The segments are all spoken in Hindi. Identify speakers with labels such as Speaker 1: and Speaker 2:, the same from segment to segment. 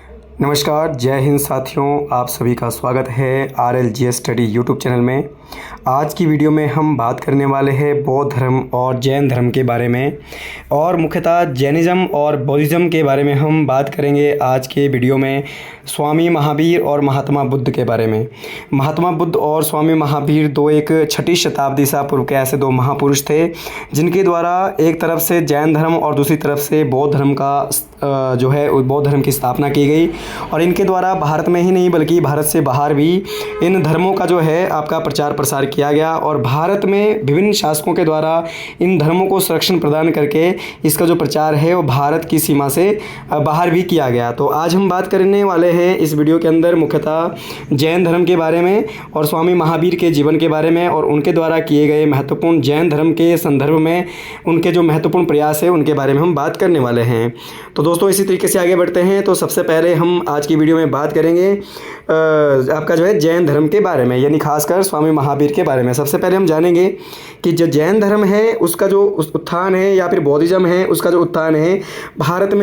Speaker 1: नमस्कार, जय हिंद साथियों। आप सभी का स्वागत है RLGS स्टडी यूट्यूब चैनल में। आज की वीडियो में हम बात करने वाले हैं बौद्ध धर्म और जैन धर्म के बारे में, और मुख्यतः जैनिज़्म और बौद्धिज़्म के बारे में हम बात करेंगे आज के वीडियो में। स्वामी महावीर और महात्मा बुद्ध के बारे में। महात्मा बुद्ध और स्वामी महावीर एक 6वीं शताब्दी ईसा पूर्व के ऐसे दो महापुरुष थे जिनके द्वारा एक तरफ से जैन धर्म और दूसरी तरफ से बौद्ध धर्म का बौद्ध धर्म की स्थापना की गई। और इनके द्वारा भारत में ही नहीं बल्कि भारत से बाहर भी इन धर्मों का आपका प्रचार प्रसार किया गया, और भारत में विभिन्न शासकों के द्वारा इन धर्मों को संरक्षण प्रदान करके इसका जो प्रचार है वो भारत की सीमा से बाहर भी किया गया। तो आज हम बात करने वाले हैं इस वीडियो के अंदर मुख्यतः जैन धर्म के बारे में और स्वामी महावीर के जीवन के बारे में, और उनके द्वारा किए गए महत्वपूर्ण जैन धर्म के संदर्भ में उनके जो महत्वपूर्ण प्रयास है उनके बारे में हम बात करने वाले हैं। तो दोस्तों इसी तरीके से आगे बढ़ते हैं। तो सबसे पहले हम आज की वीडियो में बात करेंगे आपका जैन धर्म के बारे में, यानी खासकर स्वामी महावीर के बारे में। सबसे पहले हम जानेंगे कि जो जैन धर्म है उसका जो उत्थान है या फिर बौद्धिज़्म है उसका जो उत्थान है भारत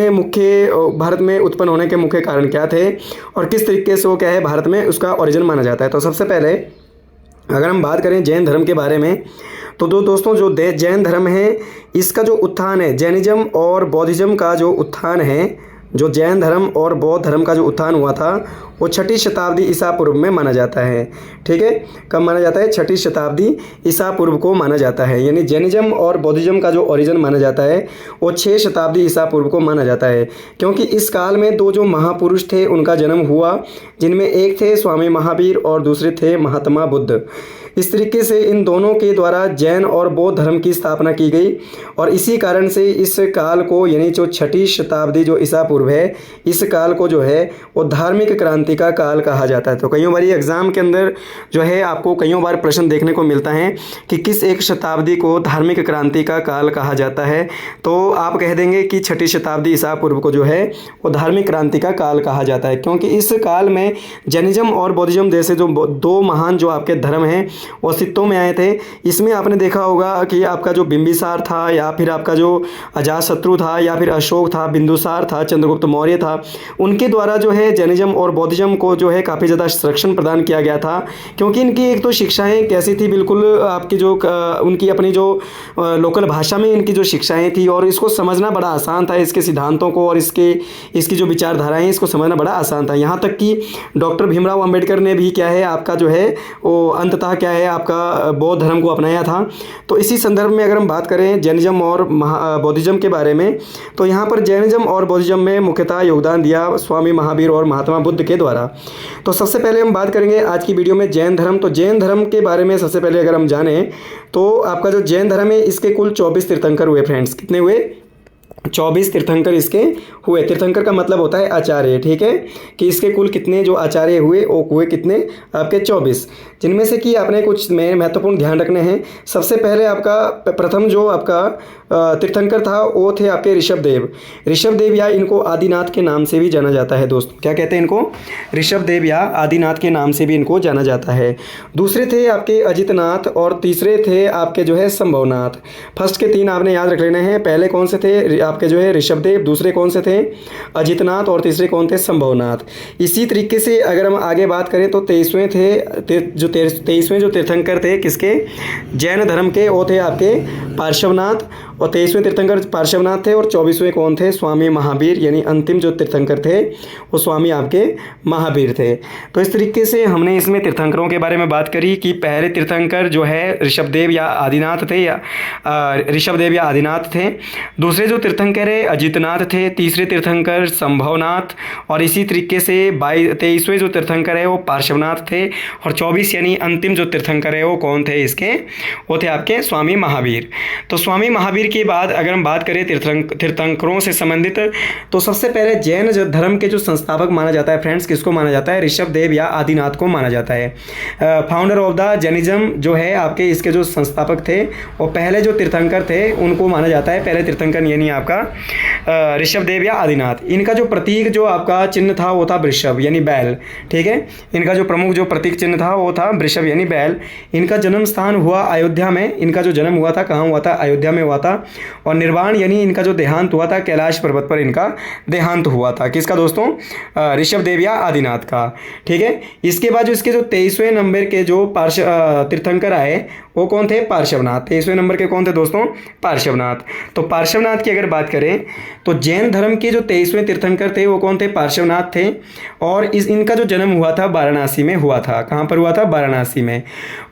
Speaker 1: में उत्पन्न होने के मुख्य कारण क्या थे और किस तरीके से वो भारत में उसका ओरिजिन माना जाता है। तो सबसे पहले अगर हम बात करें जैन धर्म के बारे में तो दोस्तों जो जैन धर्म है इसका जो उत्थान है, जैनिज़्म और बौद्धिज़्म का जो उत्थान है, जो जैन धर्म और बौद्ध धर्म का जो उत्थान हुआ था वो 6वीं शताब्दी ईसा पूर्व में माना जाता है। ठीक है, कब माना जाता है? 6वीं शताब्दी ईसा पूर्व को माना जाता है। यानी जैनिज़्म और बौद्धिज़्म का जो ओरिजिन माना जाता है वो 6 शताब्दी ईसा पूर्व को माना जाता है, क्योंकि इस काल में दो जो महापुरुष थे उनका जन्म हुआ, जिनमें एक थे स्वामी महावीर और दूसरे थे महात्मा बुद्ध। इस तरीके से इन दोनों के द्वारा जैन और बौद्ध धर्म की स्थापना की गई, और इसी कारण से इस काल को यानी जो 6वीं शताब्दी जो ईसा पूर्व है इस काल को वो धार्मिक क्रांति का काल कहा जाता है। तो कई बार एग्ज़ाम के अंदर आपको कई बार प्रश्न देखने को मिलता है कि किस एक शताब्दी को धार्मिक क्रांति का काल कहा जाता है, तो आप कह देंगे कि 6वीं शताब्दी ईसा पूर्व को वो धार्मिक क्रांति का काल कहा जाता है, क्योंकि इस काल में जैनिज़्म और बौद्धिज़्म जैसे जो दो महान जो आपके धर्म हैं वो अस्तित्व में आए थे। इसमें आपने देखा होगा कि आपका जो बिंबिसार था, या फिर आपका जो अजातशत्रु था, या फिर अशोक था, बिंदुसार था, चंद्रगुप्त मौर्य था, उनके द्वारा जैनिज़्म और बौद्धिज़्म को काफ़ी ज़्यादा संरक्षण प्रदान किया गया था, क्योंकि इनकी एक तो शिक्षाएं कैसी थी, बिल्कुल आपकी उनकी अपनी लोकल भाषा में इनकी जो शिक्षाएं थी, और इसको समझना बड़ा आसान था, इसके सिद्धांतों को और इसकी जो विचारधाराएं इसको समझना बड़ा आसान था। यहाँ तक कि डॉक्टर भीमराव अंबेडकर ने भी आपका वो अंततः आपका बौद्ध धर्म को अपनाया था। तो इसी संदर्भ में अगर हम बात करें जैनिज़्म और बौद्धिज़्म के बारे में, तो यहाँ पर जैनिज़्म और बौद्धिज़्म में मुख्यतः योगदान दिया स्वामी महावीर और महात्मा बुद्ध के द्वारा। तो सबसे पहले हम बात करेंगे आज की वीडियो में जैन धर्म। तो जैन धर्म के बारे में सबसे पहले अगर हम जाने तो आपका जो जैन धर्म है इसके कुल 24 तीर्थंकर हुए। फ्रेंड्स, कितने हुए? 24 तीर्थंकर इसके हुए। तीर्थंकर का मतलब होता है आचार्य। ठीक है, कि इसके कुल कितने जो आचार्य हुए वो हुए कितने? आपके 24, जिनमें से कि आपने कुछ में महत्वपूर्ण ध्यान रखने हैं। सबसे पहले आपका प्रथम जो आपका तीर्थंकर था वो थे आपके ऋषभदेव। ऋषभदेव या इनको आदिनाथ के नाम से भी जाना जाता है। दोस्तों क्या कहते हैं इनको? ऋषभदेव या आदिनाथ के नाम से भी इनको जाना जाता है। दूसरे थे आपके अजितनाथ, और तीसरे थे आपके संभवनाथ। फर्स्ट के 3 आपने याद रख लेने हैं। पहले कौन से थे? आपके ऋषभदेव, दूसरे कौन से थे? अजितनाथ, और तीसरे कौन थे? संभवनाथ। इसी तरीके से अगर हम आगे बात करें तो 23वें जो तीर्थंकर थे किसके? जैन धर्म के, वो थे आपके पार्श्वनाथ, और 23वें तीर्थंकर पार्श्वनाथ थे, और 24वें कौन थे? स्वामी महावीर, यानी अंतिम जो तीर्थंकर थे वो स्वामी आपके महावीर थे। तो इस तरीके से हमने इसमें तीर्थंकरों के बारे में बात करी कि पहले तीर्थंकर ऋषभदेव या आदिनाथ थे, या ऋषभदेव या आदिनाथ थे। दूसरे जो तीर्थंकर है अजितनाथ थे। तीसरे तीर्थंकर संभवनाथ, और इसी तरीके से 23वें जो तीर्थंकर है वो पार्श्वनाथ थे, और 24 यानी अंतिम जो तीर्थंकर है वो कौन थे इसके? वो थे आपके स्वामी महावीर। तो स्वामी महावीर के बाद अगर हम बात करें तीर्थंकरों से संबंधित, तो सबसे पहले जैन धर्म के जो संस्थापक माना जाता है फ्रेंड्स, किसको माना जाता है? ऋषभदेव या आदिनाथ को माना जाता है। फाउंडर ऑफ द जैनिज्म आपके इसके जो संस्थापक थे वो पहले जो तीर्थंकर थे उनको माना जाता है पहले तीर्थंकर, यानी आपका ऋषभदेव या आदिनाथ। इनका जो प्रतीक जो आपका चिन्ह था वो था वृषभ यानी बैल। ठीक है, इनका जो प्रमुख जो प्रतीक चिन्ह था वो था वृषभ यानी बैल। इनका जन्म स्थान हुआ अयोध्या में। इनका जो जन्म हुआ था कहाँ हुआ था? अयोध्या में हुआ था। और निर्वाण यानी इनका जो देहांत हुआ था कैलाश पर्वत पर इनका देहांत हुआ था। किसका दोस्तों? ऋषभदेव या आदिनाथ का। ठीक है, इसके बाद जो इसके जो 23वें नंबर के जो तीर्थंकर आए वो कौन थे? पार्श्वनाथ। 23वें नंबर के कौन थे दोस्तों? पार्श्वनाथ। तो पार्श्वनाथ की अगर बात करें तो जैन धर्म के जो 23वें तीर्थंकर थे वो कौन थे? पार्श्वनाथ थे। और इनका जो जन्म हुआ था वाराणसी में हुआ था। कहाँ पर हुआ था? वाराणसी में।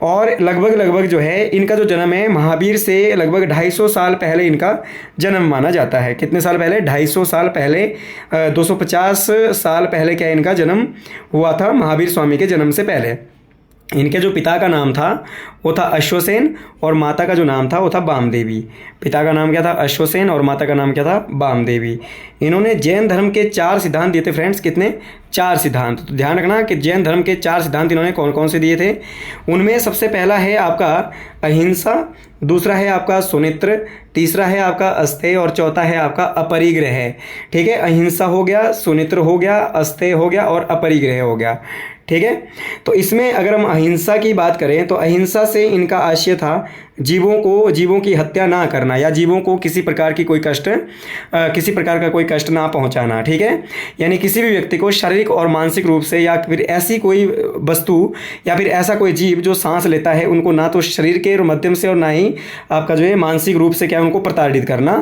Speaker 1: और लगभग जो है इनका जो जन्म है महावीर से लगभग 250 साल पहले इनका जन्म माना जाता है। कितने साल पहले? 250 साल पहले, 250 साल पहले क्या इनका जन्म हुआ था महावीर स्वामी के जन्म से पहले। इनके जो पिता का नाम था वो था अश्वसेन और माता का जो नाम था वो था वामदेवी। पिता का नाम क्या था? अश्वसेन और माता का नाम क्या था? वामदेवी। इन्होंने जैन धर्म के 4 सिद्धांत दिए थे फ्रेंड्स। कितने? 4 सिद्धांत। तो ध्यान रखना कि जैन धर्म के 4 सिद्धांत इन्होंने कौन कौन से दिए थे। उनमें सबसे पहला है आपका अहिंसा, दूसरा है आपका सुनित्र, तीसरा है आपका अस्तेय और चौथा है आपका अपरिग्रह। ठीक है, अहिंसा हो गया, सुनित्र हो गया, अस्तेय हो गया और अपरिग्रह हो गया। ठीक है, तो इसमें अगर हम अहिंसा की बात करें तो अहिंसा से इनका आशय था जीवों की हत्या ना करना या जीवों को किसी प्रकार का कोई कष्ट ना पहुंचाना। ठीक है, यानी किसी भी व्यक्ति को शारीरिक और मानसिक रूप से या फिर ऐसी कोई वस्तु या फिर ऐसा कोई जीव जो सांस लेता है उनको ना तो शरीर के माध्यम से और ना ही आपका जो है मानसिक रूप से क्या उनको प्रताड़ित करना।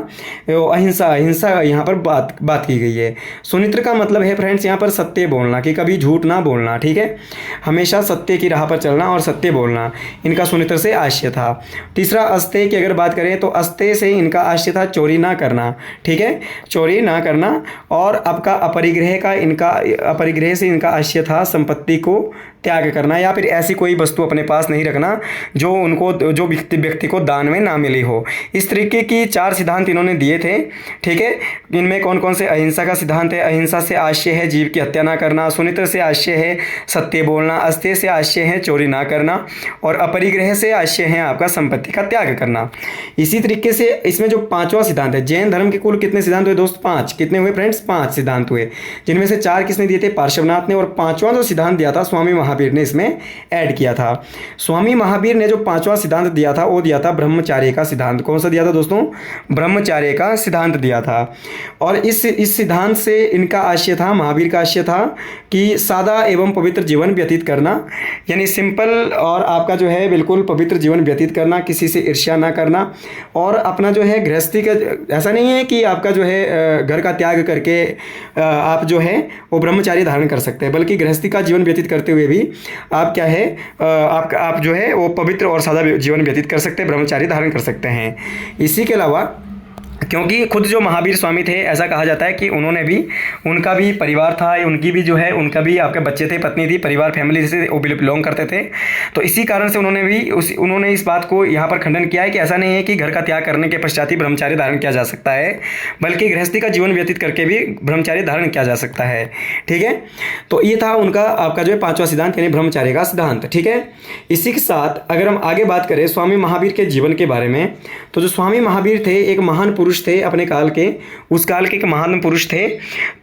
Speaker 1: अहिंसा यहाँ पर बात की गई है। सुनित्र का मतलब है फ्रेंड्स यहाँ पर सत्य बोलना, कि कभी झूठ ना बोलना। ठीक है, हमेशा सत्य की राह पर चलना और सत्य बोलना इनका सुनित्र से आशय था। तीसरा अस्तेय की अगर बात करें तो अस्तेय से इनका आशय था चोरी ना करना। ठीक है, चोरी ना करना। और आपका अपरिग्रह से इनका आशय था संपत्ति को त्याग करना या फिर ऐसी कोई वस्तु अपने पास नहीं रखना जो व्यक्ति को दान में ना मिली हो। इस तरीके की 4 सिद्धांत इन्होंने दिए थे। ठीक है, इनमें कौन कौन से? अहिंसा का सिद्धांत है, अहिंसा से आशय है जीव की हत्या ना करना, सुनित्र से आशय है सत्य बोलना, अस्तेय से आशय है चोरी ना करना और अपरिग्रह से आशय है आपका संपत्ति का त्याग करना। इसी तरीके से इसमें जो 5वां सिद्धांत है, जैन धर्म के कुल कितने सिद्धांत हुए दोस्त? 5। कितने हुए फ्रेंड्स? 5 सिद्धांत हुए, जिनमें से 4 किसने दिए थे? पार्श्वनाथ ने। और 5वां जो सिद्धांत दिया था स्वामी महावीर ने इसमें ऐड किया था। स्वामी महावीर ने जो 5वां सिद्धांत दिया था वो दिया था ब्रह्मचर्य का सिद्धांत। कौन सा दिया था दोस्तों? ब्रह्मचर्य का सिद्धांत दिया था। और इस सिद्धांत से इनका आशय था, महावीर का आशय था कि सादा एवं पवित्र जीवन व्यतीत करना, यानी सिंपल और आपका जो है बिल्कुल पवित्र जीवन व्यतीत करना, किसी से ईर्ष्या ना करना। और अपना जो है गृहस्थी का ऐसा नहीं है कि आपका जो है घर का त्याग करके आप जो है वो ब्रह्मचारी धारण कर सकते हैं, बल्कि गृहस्थी का जीवन व्यतीत करते हुए भी आप क्या है आप जो है वो पवित्र और सादा जीवन व्यतीत कर सकते हैं, ब्रह्मचारी धारण कर सकते हैं। इसी के अलावा क्योंकि खुद जो महावीर स्वामी थे ऐसा कहा जाता है कि उनका भी परिवार था, उनका भी आपके बच्चे थे, पत्नी थी, परिवार फैमिली से वो बिलोंग करते थे। तो इसी कारण से उन्होंने इस बात को यहाँ पर खंडन किया है कि ऐसा नहीं है कि घर का त्याग करने के पश्चात ही ब्रह्मचार्य धारण किया जा सकता है, बल्कि गृहस्थी का जीवन व्यतीत करके भी ब्रह्मचार्य धारण किया जा सकता है। ठीक है, तो ये था उनका आपका जो है 5वां सिद्धांत यानी ब्रह्मचार्य का सिद्धांत। ठीक है, इसी के साथ अगर हम आगे बात करें स्वामी महावीर के जीवन के बारे में, तो जो स्वामी महावीर थे एक महान पुरुष थे अपने काल के, उस काल के एक महान पुरुष थे।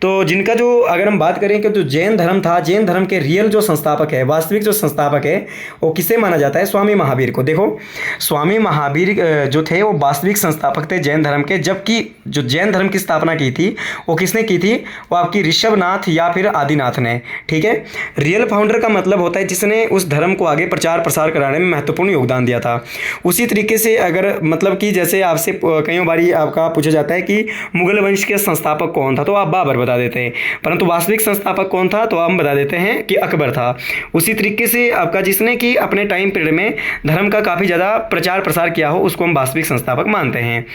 Speaker 1: तो जिनका जो अगर हम बात करें कि जो जैन धर्म था, जैन धर्म के रियल जो संस्थापक है, वास्तविक जो संस्थापक है, वो किसे माना जाता है? स्वामी महावीर को। देखो, स्वामी महावीर जो थे वो वास्तविक संस्थापक थे जैन धर्म के, जबकि जो जैन धर्म की स्थापना की थी वो किसने की थी? वो आपकी ऋषभनाथ या फिर आदिनाथ ने। ठीक है, रियल फाउंडर का मतलब होता है जिसने उस धर्म को आगे प्रचार प्रसार कराने में महत्वपूर्ण योगदान दिया था। उसी तरीके से अगर मतलब कि जैसे आपसे कई बारी आपका पूछा जाता है कि मुगल वंश के संस्थापक कौन था, तो आप बाबर बता देते हैं, परंतु वास्तविक संस्थापक कौन था तो हम बता देते हैं कि अकबर था। उसी तरीके से आपका जिसने कि अपने टाइम पीरियड में धर्म का काफ़ी ज़्यादा प्रचार प्रसार किया हो उसको हम वास्तविक संस्थापक मानते हैं।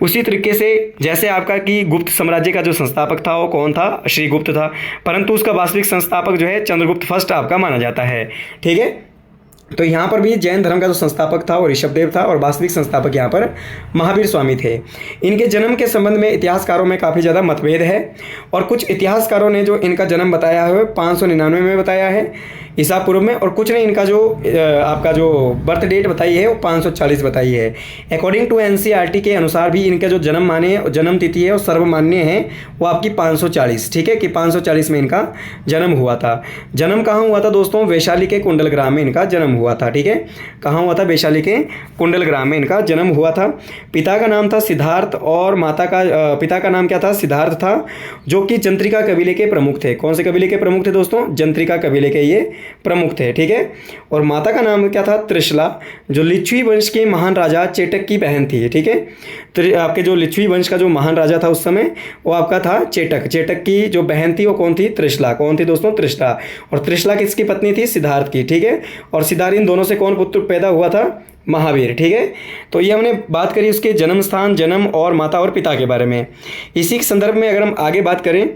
Speaker 1: उसी तरीके से जैसे आपका कि गुप्त साम्राज्य का जो संस्थापक था वो कौन था? श्रीगुप्त था, परंतु उसका वास्तविक संस्थापक जो है चंद्रगुप्त फर्स्ट आपका माना जाता है। ठीक है, तो यहाँ पर भी जैन धर्म का जो संस्थापक था वो ऋषभदेव था और वास्तविक संस्थापक यहाँ पर महावीर स्वामी थे। इनके जन्म के संबंध में इतिहासकारों में काफ़ी ज़्यादा मतभेद है और कुछ इतिहासकारों ने जो इनका जन्म बताया है 599 में बताया है ईसा पूर्व में, और कुछ ने इनका जो आपका जो बर्थ डेट बताई है वो 540 बताई है। अकॉर्डिंग टू एनसीईआरटी के अनुसार भी इनका जो जन्म तिथि है वो सर्वमान्य है, वो आपकी 540। ठीक है, कि 540 में इनका जन्म हुआ था। जन्म कहाँ हुआ था दोस्तों? वैशाली के कुंडल ग्राम में इनका जन्म हुआ था। ठीक है, कहाँ हुआ था? वैशाली के कुंडल ग्राम में इनका जन्म हुआ था। पिता का नाम था सिद्धार्थ और माता का पिता का नाम क्या था? सिद्धार्थ था, जो कि जंत्रिका कबीले के प्रमुख थे। कौन से कबीले के प्रमुख थे दोस्तों? जंत्रिका कबीले के ये प्रमुख थे। ठीक है, और माता का नाम क्या था? त्रिशला, जो लिच्छवी वंश के महान राजा चेटक की बहन थी। ठीक है, तो आपके जो लिच्छवी वंश का जो महान राजा था उस समय वो आपका था चेटक। चेटक की जो बहन थी वो कौन थी? त्रिशला। कौन थी दोस्तों? त्रिशला। और त्रिशला किसकी पत्नी थी? सिद्धार्थ की। ठीक है, और सिद्धार्थ इन दोनों से कौन पुत्र पैदा हुआ था? महावीर। ठीक है, तो ये हमने बात करी उसके जन्म स्थान, जन्म और माता और पिता के बारे में। इसी के संदर्भ में अगर हम आगे बात करें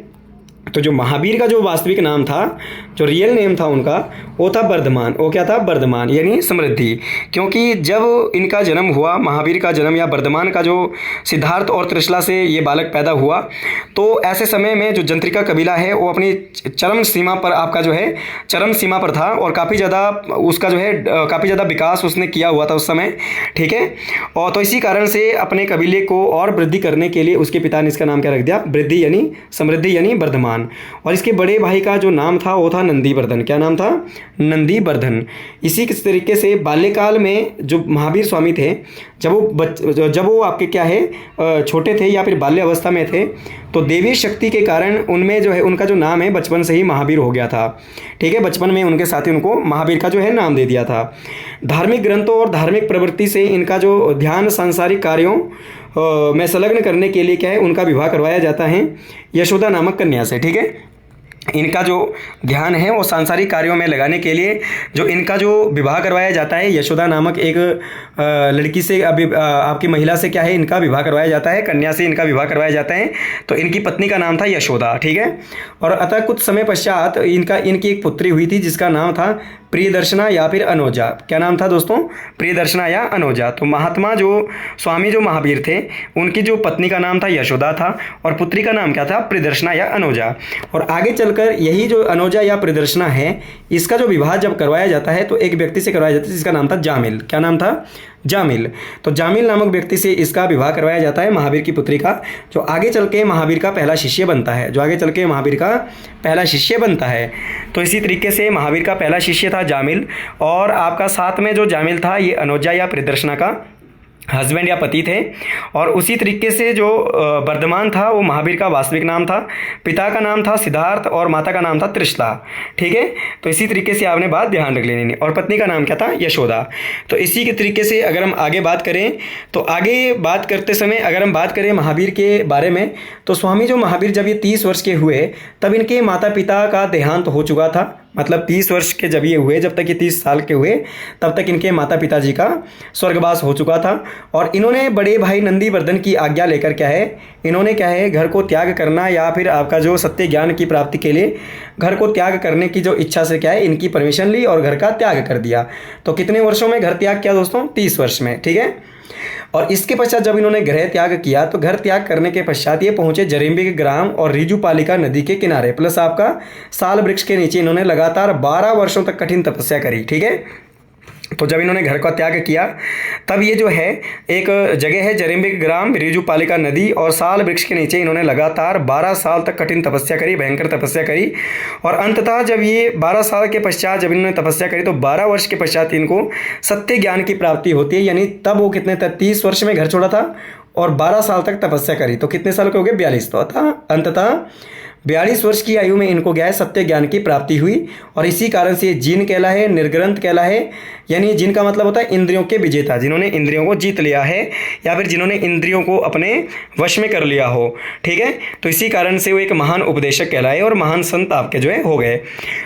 Speaker 1: तो जो महावीर का जो वास्तविक नाम था, जो रियल नेम था उनका, वो था वर्धमान। वो क्या था? वर्धमान यानी समृद्धि। क्योंकि जब इनका जन्म हुआ, महावीर का जन्म या वर्धमान का जो सिद्धार्थ और त्रिशला से ये बालक पैदा हुआ, तो ऐसे समय में जो जंत्रिका कबीला है वो अपनी चरम सीमा पर, आपका जो है चरम सीमा पर था और काफ़ी ज़्यादा उसका जो है काफ़ी ज़्यादा विकास उसने किया हुआ था उस समय। ठीक है, और तो इसी कारण से अपने कबीले को और वृद्धि करने के लिए उसके पिता ने इसका नाम क्या रख दिया? वृद्धि यानी समृद्धि यानी वर्धमान। और इसके बड़े भाई का जो नाम था वो था नंदीवर्धन। क्या नाम था? नंदीवर्धन। इसी किस तरीके से बाल्यकाल में जो महावीर स्वामी थे, जब वो आपके क्या है छोटे थे या फिर बाल्य अवस्था में थे, तो देवी शक्ति के कारण उनमें जो है उनका जो नाम है बचपन से ही महावीर हो गया था। ठीक है, बचपन में उनके साथी उनको महावीर का जो है नाम दे दिया था। धार्मिक ग्रंथों और धार्मिक प्रवृत्ति से इनका जो ध्यान सांसारिक कार्यों में संलग्न करने के लिए क्या है, उनका विवाह करवाया जाता है यशोदा नामक कन्या से। ठीक है, इनका जो ध्यान है वो सांसारिक कार्यों में लगाने के लिए जो इनका जो विवाह करवाया जाता है यशोदा नामक एक लड़की से, आपकी महिला से क्या है इनका विवाह करवाया जाता है, कन्या से इनका विवाह करवाया जाता है। तो इनकी पत्नी का नाम था यशोदा। ठीक है, और अतः कुछ समय पश्चात इनकी एक पुत्री हुई थी जिसका नाम था प्रियदर्शना या फिर अनोजा। क्या नाम था दोस्तों? प्रियदर्शना या अनोजा। तो महात्मा जो स्वामी जो महावीर थे उनकी जो पत्नी का नाम था यशोदा था और पुत्री का नाम क्या था? प्रियदर्शना या अनोजा। और आगे चलकर यही जो अनोजा या प्रियदर्शना है, इसका जो विवाह जब करवाया जाता है तो एक व्यक्ति से करवाया जाता है जिसका नाम था जामिल। क्या नाम था? जामिल। तो जामिल नामक व्यक्ति से इसका विवाह करवाया जाता है महावीर की पुत्री का, जो आगे चल के महावीर का पहला शिष्य बनता है। तो इसी तरीके से महावीर का पहला शिष्य था जामिल, और आपका साथ में जो जामिल था ये अनोजा या प्रियदर्शना का हस्बैंड या पति थे। और उसी तरीके से जो वर्धमान था वो महावीर का वास्तविक नाम था। पिता का नाम था सिद्धार्थ और माता का नाम था त्रिशला। ठीक है, तो इसी तरीके से आपने बात ध्यान रख लेनी। और पत्नी का नाम क्या था? यशोदा। तो इसी के तरीके से अगर हम आगे बात करें तो आगे बात करते समय अगर हम बात करें महावीर के बारे में, तो स्वामी जो महावीर जब ये 30 वर्ष के हुए तब इनके माता पिता का देहांत हो चुका था। मतलब 30 वर्ष के जब ये हुए, जब तक ये 30 साल के हुए तब तक इनके माता पिताजी का स्वर्गवास हो चुका था। और इन्होंने बड़े भाई नंदीवर्धन की आज्ञा लेकर क्या है, इन्होंने क्या है घर को त्याग करना या फिर आपका जो सत्य ज्ञान की प्राप्ति के लिए घर को त्याग करने की जो इच्छा से क्या है इनकी परमिशन ली और घर का त्याग कर दिया। तो कितने वर्षों में घर त्याग किया दोस्तों? 30 वर्ष में। ठीक है, और इसके पश्चात जब इन्होंने गृह त्याग किया तो घर त्याग करने के पश्चात ये पहुंचे जरिम्बिक ग्राम और रिजुपालिका नदी के किनारे प्लस आपका साल वृक्ष के नीचे इन्होंने लगातार 12 वर्षों तक कठिन तपस्या करी। ठीक है, तो जब इन्होंने घर का त्याग किया तब ये जो है एक जगह है जरिम्बिक ग्राम, रिजुपालिका नदी और साल वृक्ष के नीचे इन्होंने लगातार 12 साल तक कठिन तपस्या करी, भयंकर तपस्या करी। और अंततः जब ये 12 साल के पश्चात जब इन्होंने तपस्या करी तो 12 वर्ष के पश्चात इनको सत्य ज्ञान की प्राप्ति होती है। यानी तब वो कितने तक 30 वर्ष में घर छोड़ा था और 12 साल तक तपस्या करी, तो कितने साल के हो गए? 42। तो अंततः 42 वर्ष की आयु में इनको क्या है सत्य ज्ञान की प्राप्ति हुई। और इसी कारण से जिन कहला है, निर्ग्रंथ कहला है, यानी जिनका मतलब होता है इंद्रियों के विजेता, जिन्होंने इंद्रियों को जीत लिया है या फिर जिन्होंने इंद्रियों को अपने वश में कर लिया हो। ठीक है, तो इसी कारण से वो एक महान उपदेशक कहलाए और महान संत आपके जो है हो गए।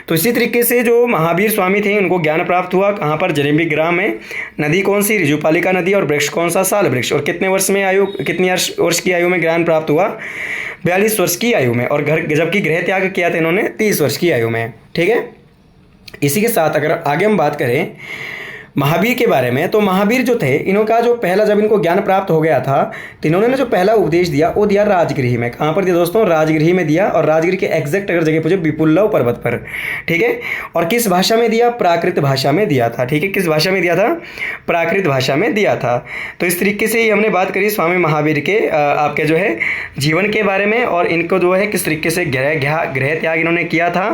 Speaker 1: तो इसी तरीके से जो महावीर स्वामी थे उनको ज्ञान प्राप्त हुआ कहाँ पर? जरिम्बिक ग्राम में। नदी कौन सी? रिजुपालिका नदी। और वृक्ष कौन सा? साल वृक्ष। और कितने वर्ष में आयु, कितनी वर्ष की आयु में ज्ञान प्राप्त हुआ? 42 वर्ष की आयु में। और जबकि गृह त्याग किया था इन्होंने 30 वर्ष की आयु में। ठीक है, इसी के साथ अगर आगे हम बात करें महावीर के बारे में, तो महावीर जो थे इनका जो पहला जब इनको ज्ञान प्राप्त हो गया था तो इन्होंने जो पहला उपदेश दिया वो दिया राजगृह में। कहाँ पर दिया दोस्तों? राजगृह में दिया। और राजगृह के एग्जैक्ट अगर जगह पूछे विपुलव पर्वत पर, ठीक है। और किस भाषा में दिया? प्राकृत भाषा में दिया था, ठीक है। किस भाषा में दिया था? प्राकृत भाषा में दिया था। तो इस तरीके से ही हमने बात करी स्वामी महावीर के आपके जो है जीवन के बारे में, और इनको जो है किस तरीके से गृह त्याग इन्होंने किया था,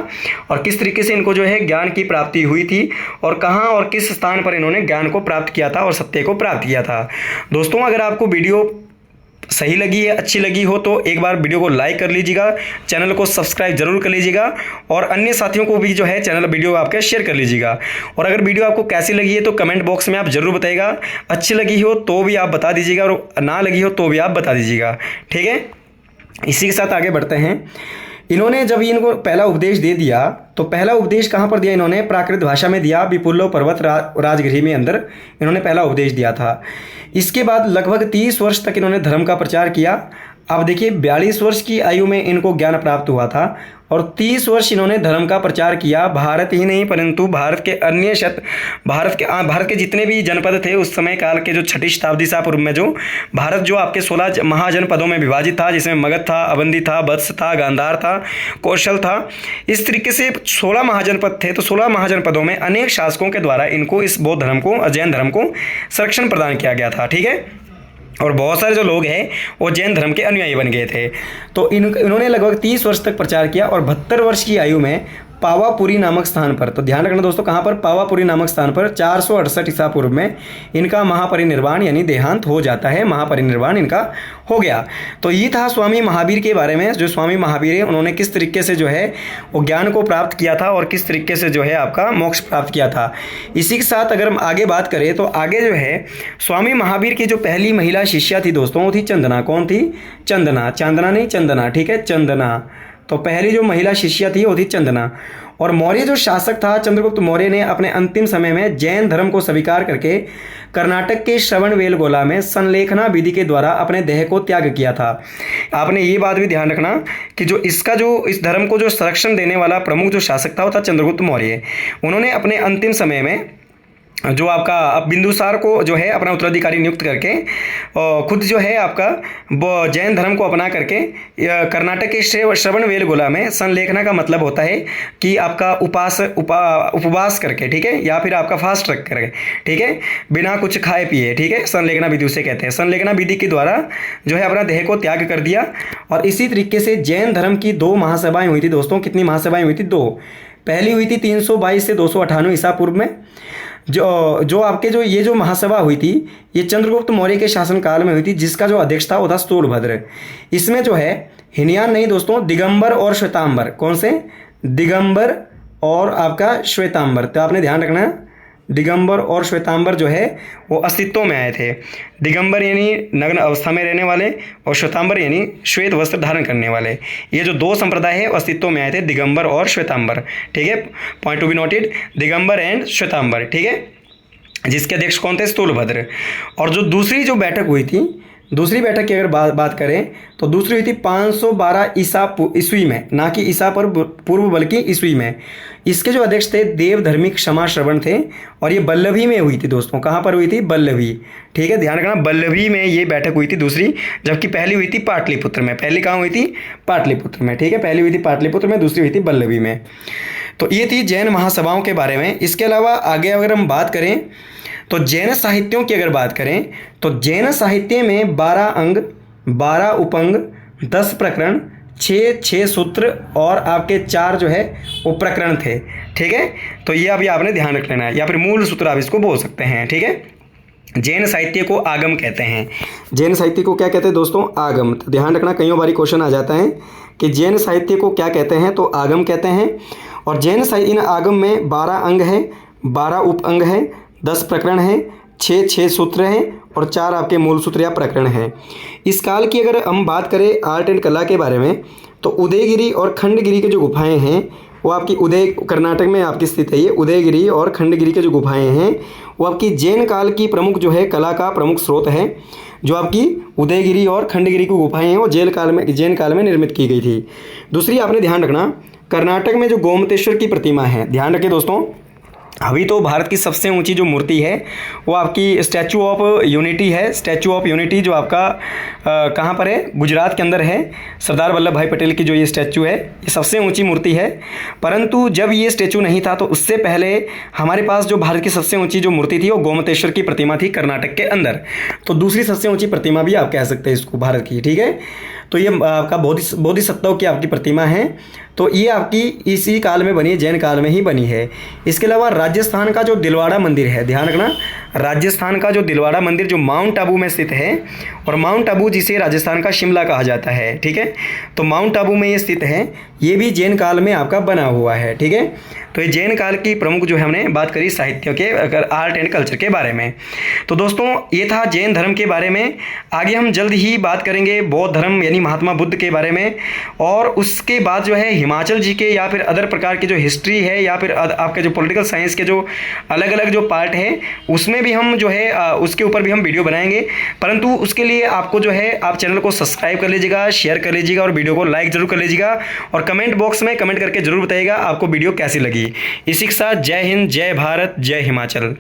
Speaker 1: और किस तरीके से इनको जो है ज्ञान की प्राप्ति हुई थी, और कहाँ और किस स्थान पर इन्होंने ज्ञान को प्राप्त किया था और सत्य को प्राप्त किया था। दोस्तों, अगर आपको वीडियो सही लगी है, अच्छी लगी हो, तो एक बार वीडियो को लाइक कर लीजिएगा, चैनल को सब्सक्राइब जरूर कर लीजिएगा, और अन्य साथियों को भी जो है चैनल वीडियो आपके शेयर कर लीजिएगा। और अगर वीडियो आपको कैसी लगी है तो कमेंट बॉक्स में आप जरूर बताइएगा। अच्छी लगी हो तो भी आप बता दीजिएगा, और ना लगी हो तो भी आप बता दीजिएगा, ठीक है। इसी के साथ आगे बढ़ते हैं। इन्होंने जब इनको पहला उपदेश दे दिया तो पहला उपदेश कहाँ पर दिया? इन्होंने प्राकृत भाषा में दिया, विपुलव पर्वत राजगृह में अंदर इन्होंने पहला उपदेश दिया था। इसके बाद लगभग 30 वर्ष तक इन्होंने धर्म का प्रचार किया। अब देखिए 42 वर्ष की आयु में इनको ज्ञान प्राप्त हुआ था, और 30 वर्ष इन्होंने धर्म का प्रचार किया। भारत ही नहीं परंतु भारत के अन्य भारत के जितने भी जनपद थे उस समय काल के, जो 6ठी शताब्दी सा पूर्व में जो भारत जो आपके 16 महाजनपदों में विभाजित था, जिसमें मगध था, अवंती था, वत्स था, गांधार था, कौशल था। इस तरीके से 16 महाजनपद थे। तो 16 महाजनपदों में अनेक शासकों के द्वारा इनको इस बौद्ध धर्म को, जैन धर्म को संरक्षण प्रदान किया गया था, ठीक है। और बहुत सारे जो लोग हैं वो जैन धर्म के अनुयायी बन गए थे। तो इन्होंने लगभग 30 वर्ष तक प्रचार किया, और 72 वर्ष की आयु में पावापुरी नामक स्थान पर, तो ध्यान रखना दोस्तों, कहाँ पर? पावापुरी नामक स्थान पर 468 ईसा पूर्व में इनका महापरिनिर्वाण यानी देहांत हो जाता है, महापरिनिर्वाण इनका हो गया। तो ये था स्वामी महावीर के बारे में। जो स्वामी महावीर है उन्होंने किस तरीके से जो है वो ज्ञान को प्राप्त किया था, और किस तरीके से जो है आपका मोक्ष प्राप्त किया था। इसी के साथ अगर हम आगे बात करें तो आगे जो है स्वामी महावीर की जो पहली महिला शिष्या थी दोस्तों वो थी चंदना। कौन थी? चंदना। चांदना नहीं, चंदना, ठीक है, चंदना। तो पहली जो महिला शिष्या थी वो थी चंदना। और मौर्य जो शासक था चंद्रगुप्त मौर्य ने अपने अंतिम समय में जैन धर्म को स्वीकार करके कर्नाटक के श्रवणबेलगोला में संलेखना विधि के द्वारा अपने देह को त्याग किया था। आपने ये बात भी ध्यान रखना कि जो इस धर्म को जो संरक्षण देने वाला प्रमुख जो शासक था वो था चंद्रगुप्त मौर्य। उन्होंने अपने अंतिम समय में जो आपका अब बिंदुसार को जो है अपना उत्तराधिकारी नियुक्त करके खुद जो है आपका जैन धर्म को अपना करके कर्नाटक के श्रवणबेलगोला में संलेखना का मतलब होता है कि आपका उपवास करके, ठीक है, या फिर आपका फास्ट रख करके, ठीक है, बिना कुछ खाए पिए, ठीक है, संलेखना विधि उसे कहते हैं। संलेखना विधि के द्वारा जो है अपना देह को त्याग कर दिया। और इसी तरीके से जैन धर्म की 2 महासभाएं हुई थी दोस्तों। कितनी महासभाएं हुई थी? 2। पहली हुई थी 322 से 298 ईसा पूर्व में। जो आपके जो ये जो महासभा हुई थी ये चंद्रगुप्त मौर्य के शासनकाल में हुई थी, जिसका जो अध्यक्ष था वो था स्थूलभद्र। इसमें जो है हिनयान नहीं दोस्तों, दिगंबर और श्वेतांबर। कौन से? दिगंबर और आपका श्वेतांबर। तो आपने ध्यान रखना दिगंबर और श्वेतांबर जो है वो अस्तित्व में आए थे। दिगंबर यानी नग्न अवस्था में रहने वाले, और श्वेतांबर यानी श्वेत वस्त्र धारण करने वाले। ये जो 2 संप्रदाय है अस्तित्व में आए थे, दिगंबर और श्वेतांबर, ठीक है। Point to be noted, Digambar and Shwetambar, ठीक है। जिसके अध्यक्ष कौन थे? स्थूलभद्र। और जो दूसरी जो बैठक हुई थी, दूसरी बैठक की अगर बात करें तो दूसरी हुई थी 512 ईस्वी में, ना कि ईसा पर पूर्व बल्कि ईस्वी में। इसके जो अध्यक्ष थे देवधर्मी क्षमा श्रवण थे, और ये बल्लभी में हुई थी दोस्तों। कहाँ पर हुई थी? बल्लभी, ठीक है, ध्यान रखना, बल्लभी में ये बैठक हुई थी दूसरी, जबकि पहली हुई थी पाटलिपुत्र में। पहली कहाँ हुई थी? पाटलिपुत्र में, ठीक है, पहली हुई थी पाटलिपुत्र में, दूसरी हुई थी बल्लभी में। तो ये थी जैन महासभाओं के बारे में। इसके अलावा आगे अगर हम बात करें तो जैन साहित्यों की अगर बात करें तो जैन साहित्य में 12 अंग, 12 उपअंग, 10 प्रकरण, 6 सूत्र और आपके 4 जो है वो प्रकरण थे, ठीक है। तो ये अभी आपने ध्यान रख लेना है, या फिर मूल सूत्र आप इसको बोल सकते हैं, ठीक है। जैन साहित्य को आगम कहते हैं। जैन साहित्य को क्या कहते हैं दोस्तों? आगम। तो ध्यान रखना, कई बार क्वेश्चन आ जाता है कि जैन साहित्य को क्या कहते हैं, तो आगम कहते हैं। और जैन साहित्य इन आगम में 12 अंग है, 12 उप अंग है, 10 प्रकरण हैं, 6 सूत्र हैं और 4 आपके मूल सूत्र या प्रकरण हैं। इस काल की अगर हम बात करें आर्ट एंड कला के बारे में तो उदयगिरी और खंडगिरी के जो गुफाएं हैं वो आपकी कर्नाटक में आपकी स्थित है। ये उदयगिरी और खंडगिरी के जो गुफाएं हैं वो आपकी जैन काल की प्रमुख जो है कला का प्रमुख स्रोत है। जो आपकी उदयगिरी और खंडगिरी की गुफाएं हैं वो जैन काल में निर्मित की गई थी। दूसरी आपने ध्यान रखना, कर्नाटक में जो गोमतेश्वर की प्रतिमा है, ध्यान रखें दोस्तों, अभी तो भारत की सबसे ऊंची जो मूर्ति है वो आपकी स्टैचू ऑफ यूनिटी है। स्टैचू ऑफ यूनिटी जो आपका कहाँ पर है, गुजरात के अंदर है। सरदार वल्लभ भाई पटेल की जो ये स्टैचू है ये सबसे ऊंची मूर्ति है। परंतु जब ये स्टैचू नहीं था तो उससे पहले हमारे पास जो भारत की सबसे ऊंची जो मूर्ति थी वो गोमतेश्वर की प्रतिमा थी, कर्नाटक के अंदर। तो दूसरी सबसे ऊंची प्रतिमा भी आप कह सकते हैं इसको भारत की, ठीक है। तो ये आपका बोधिसत्व की आपकी प्रतिमा है। तो ये आपकी इसी काल में बनी है, जैन काल में ही बनी है। इसके अलावा राजस्थान का जो दिलवाड़ा मंदिर है, ध्यान रखना, राजस्थान का जो दिलवाड़ा मंदिर जो माउंट आबू में स्थित है, और माउंट आबू जिसे राजस्थान का शिमला कहा जाता है, ठीक है। तो माउंट आबू में ये स्थित है, ये भी जैन काल में आपका बना हुआ है, ठीक है। तो ये जैन काल की प्रमुख जो है हमने बात करी साहित्य के, अगर आर्ट एंड कल्चर के बारे में। तो दोस्तों ये था जैन धर्म के बारे में। आगे हम जल्द ही बात करेंगे बौद्ध धर्म यानी महात्मा बुद्ध के बारे में, और उसके बाद जो है हिमाचल जी के या फिर अदर प्रकार की जो हिस्ट्री है या फिर आपके जो पॉलिटिकल साइंस के जो अलग अलग जो पार्ट है उसमें भी हम जो है उसके ऊपर भी हम वीडियो बनाएंगे। परंतु उसके लिए आपको जो है आप चैनल को सब्सक्राइब कर लीजिएगा, शेयर कर लीजिएगा और वीडियो को लाइक जरूर कर लीजिएगा, और कमेंट बॉक्स में कमेंट करके जरूर बताइएगा आपको वीडियो कैसी लगी। इसी के साथ जय हिंद, जय भारत, जय हिमाचल।